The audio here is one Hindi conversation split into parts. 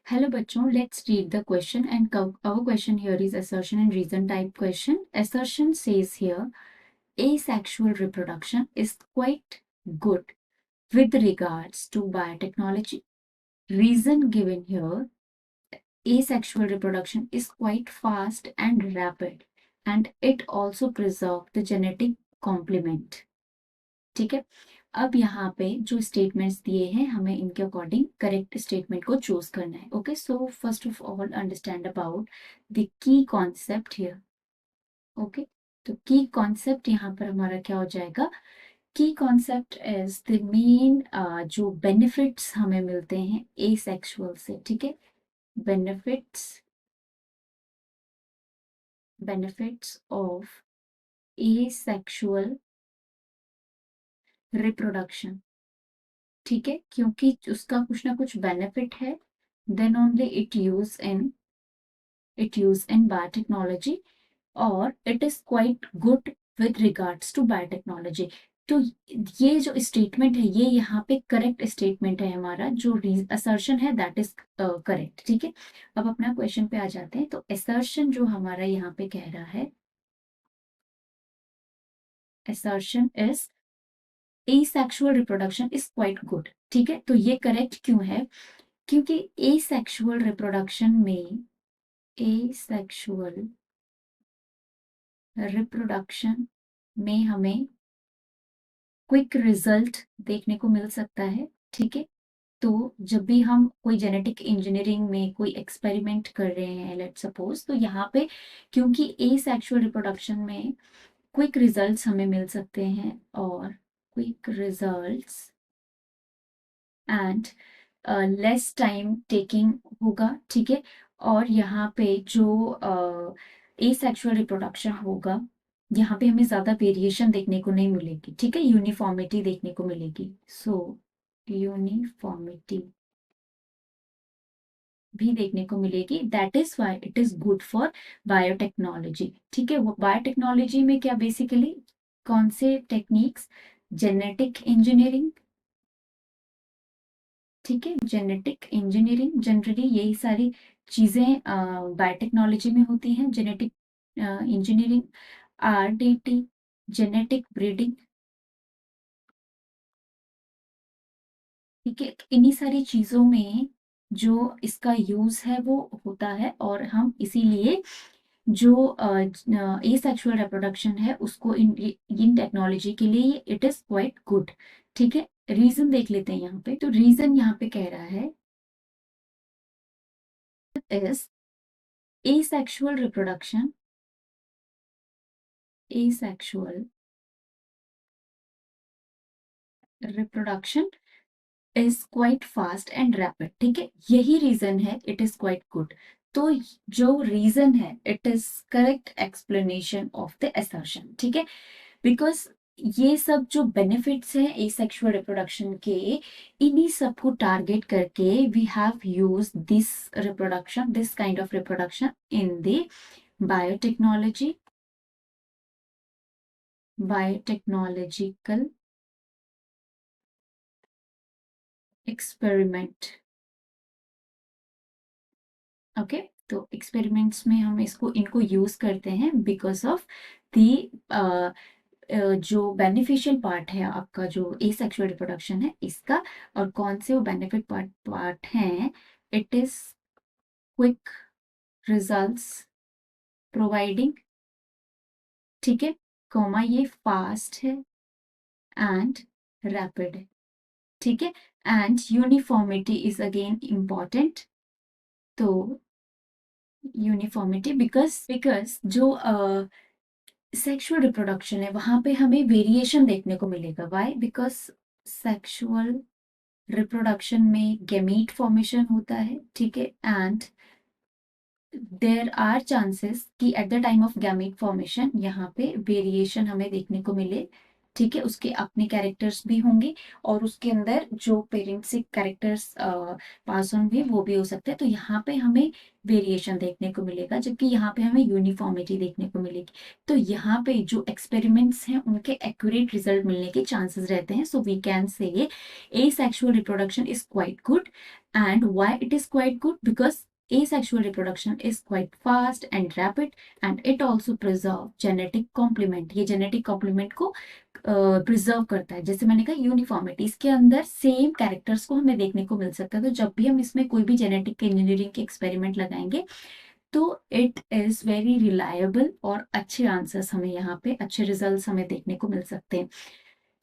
Hello बच्चों, let's read the question and our question here is assertion and reason type question. Assertion says here, asexual reproduction is quite good with regards to biotechnology. Reason given here, asexual reproduction is quite fast and rapid and it also preserves the genetic complement. ठीक है, अब यहाँ पे जो स्टेटमेंट्स दिए हैं हमें इनके अकॉर्डिंग करेक्ट स्टेटमेंट को चूज करना है. Okay, so first of all understand about the key concept here. Okay, तो की कॉन्सेप्ट यहाँ पर हमारा क्या हो जाएगा? की कॉन्सेप्ट इज द मेन जो बेनिफिट्स हमें मिलते हैं एसेक्सुअल से. ठीक है, बेनिफिट्स ऑफ एसेक्सुअल रिप्रोडक्शन. ठीक है, क्योंकि उसका कुछ ना कुछ बेनिफिट है, then only it used in biotechnology और it is quite good with regards to biotechnology. तो ये जो स्टेटमेंट है ये यहाँ पे करेक्ट स्टेटमेंट है. हमारा जो असर्शन है दैट इज करेक्ट. ठीक है, अब अपना क्वेश्चन पे आ जाते हैं. तो असर्शन जो हमारा यहाँ पे कह रहा है, assertion is asexual reproduction is quite good. ठीक है, तो ये करेक्ट क्यों है? क्योंकि asexual reproduction में asexual रिप्रोडक्शन में हमें क्विक रिजल्ट देखने को मिल सकता है. ठीक है, तो जब भी हम कोई जेनेटिक इंजीनियरिंग में कोई एक्सपेरिमेंट कर रहे हैं लेट सपोज, तो यहाँ पे क्योंकि एसेक्सुअल रिप्रोडक्शन में क्विक रिजल्ट्स हमें मिल सकते हैं और quick results and less time taking होगा. ठीक है, और यहाँ पे जो एसेक्सुअल रिप्रोडक्शन होगा यहाँ पे हमें ज्यादा वेरिएशन देखने को नहीं मिलेगी. ठीक है, यूनिफॉर्मिटी देखने को मिलेगी. सो यूनिफॉर्मिटी भी देखने को मिलेगी. That is why it is good for biotechnology. ठीक है, बायोटेक्नोलॉजी में क्या बेसिकली कौन से टेक्निक्स? Genetic engineering. ठीक है, जेनेटिक इंजीनियरिंग जनरली यही सारी चीजें बायोटेक्नोलॉजी में होती हैं. Genetic engineering, RDT, genetic breeding. ठीक है, इन्हीं सारी चीजों में जो इसका यूज है वो होता है और हम इसीलिए जो एसेक्सुअल रिप्रोडक्शन है उसको इन टेक्नोलॉजी के लिए इट इज क्वाइट गुड. ठीक है, रीजन देख लेते हैं यहाँ पे. तो रीजन यहाँ पे कह रहा है is asexual reproduction is quite fast and rapid. ठीक है, यही रीजन है इट इज क्वाइट गुड. तो जो रीजन है it is correct explanation of the assertion. ठीक है, बिकॉज ये सब जो बेनिफिट्स हैं एसेक्सुअल रिप्रोडक्शन के, इन्हीं सब को टारगेट करके we have use this kind of reproduction in the biotechnological experiment. Okay, तो एक्सपेरिमेंट्स में हम इनको यूज करते हैं बिकॉज ऑफ दी जो बेनिफिशियल पार्ट है आपका जो एसेक्सुअल रिप्रोडक्शन है इसका. और कौन से वो बेनिफिट पार्ट हैं? It is quick results providing. ठीक है, कॉमा ये फास्ट है एंड रैपिड है. ठीक है, and uniformity is again important. तो यूनिफॉर्मिटी बिकॉज जो सेक्सुअल रिप्रोडक्शन है वहां पे हमें वेरिएशन देखने को मिलेगा. व्हाई? बिकॉज सेक्सुअल रिप्रोडक्शन में गैमीट फॉर्मेशन होता है. ठीक है, एंड देयर आर चांसेस कि at the time of gamete formation यहाँ पे वेरिएशन हमें देखने को मिले. ठीक है, उसके अपने कैरेक्टर्स भी होंगे और उसके अंदर जो पेरेंट्स से कैरेक्टर्स पास ऑन हुए वो भी हो सकते हैं. तो यहाँ पे हमें वेरिएशन देखने को मिलेगा जबकि यहाँ पे हमें यूनिफॉर्मिटी देखने को मिलेगी. तो यहाँ पे जो एक्सपेरिमेंट्स हैं उनके एक्यूरेट रिजल्ट मिलने के चांसेस रहते हैं. So we can say asexual reproduction is quite good And why it is quite good? Because asexual reproduction is quite fast and rapid, and it also preserve genetic complement. ये genetic complement को प्रिजर्व करता है. जैसे मैंने कहा यूनिफॉर्मिटी, इसके अंदर सेम कैरेक्टर्स को हमें देखने को मिल सकता है. तो जब भी हम इसमें कोई भी जेनेटिक इंजीनियरिंग के एक्सपेरिमेंट लगाएंगे तो इट इज वेरी रिलायबल और अच्छे आंसर्स हमें यहाँ पे, अच्छे रिजल्ट्स हमें देखने को मिल सकते हैं.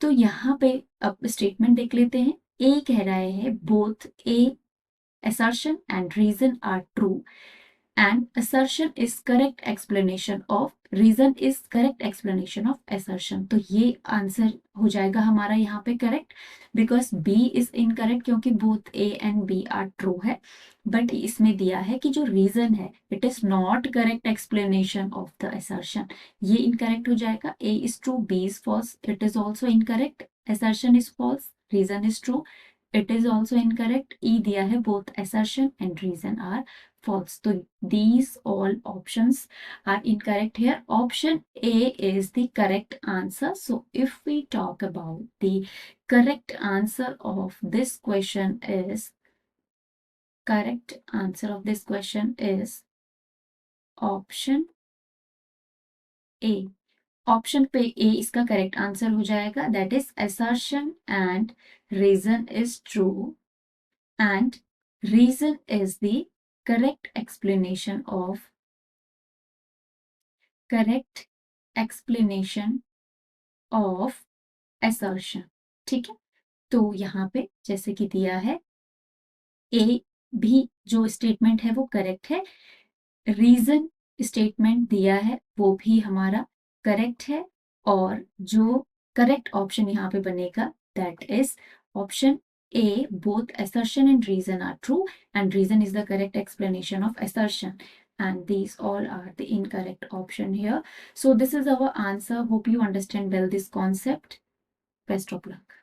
तो यहाँ पे अब स्टेटमेंट देख लेते हैं. ए कह रहा है both A assertion and reason are true and assertion is correct explanation of reason is correct explanation of assertion. तो ये आंसर हो जाएगा हमारा यहाँ पे correct, because B is incorrect क्योंकि both A and B are true है. बट इसमें दिया है कि जो रीजन है it is not correct explanation of the assertion. ये इनकरेक्ट हो जाएगा. A is true, B is false, it is also incorrect. assertion is false, reason is true, it is also incorrect. E दिया है both assertion and reason are false. So these all options are incorrect here. Option A is the correct answer. So if we talk about the correct answer of this question is, correct answer of this question is option A. Option पे ए इसका करेक्ट आंसर हो जाएगा. That is assertion and reason is true and reason is the correct explanation of assertion. ठीक है. तो यहाँ पे जैसे कि दिया है ए भी जो स्टेटमेंट है वो करेक्ट है. रीजन स्टेटमेंट दिया है वो भी हमारा करेक्ट है. और जो करेक्ट ऑप्शन यहाँ पे बनेगा that is option A. Both assertion and reason are true and reason is the correct explanation of assertion, and these all are the incorrect option here. So this is our answer. Hope you understand well this concept. Best of luck.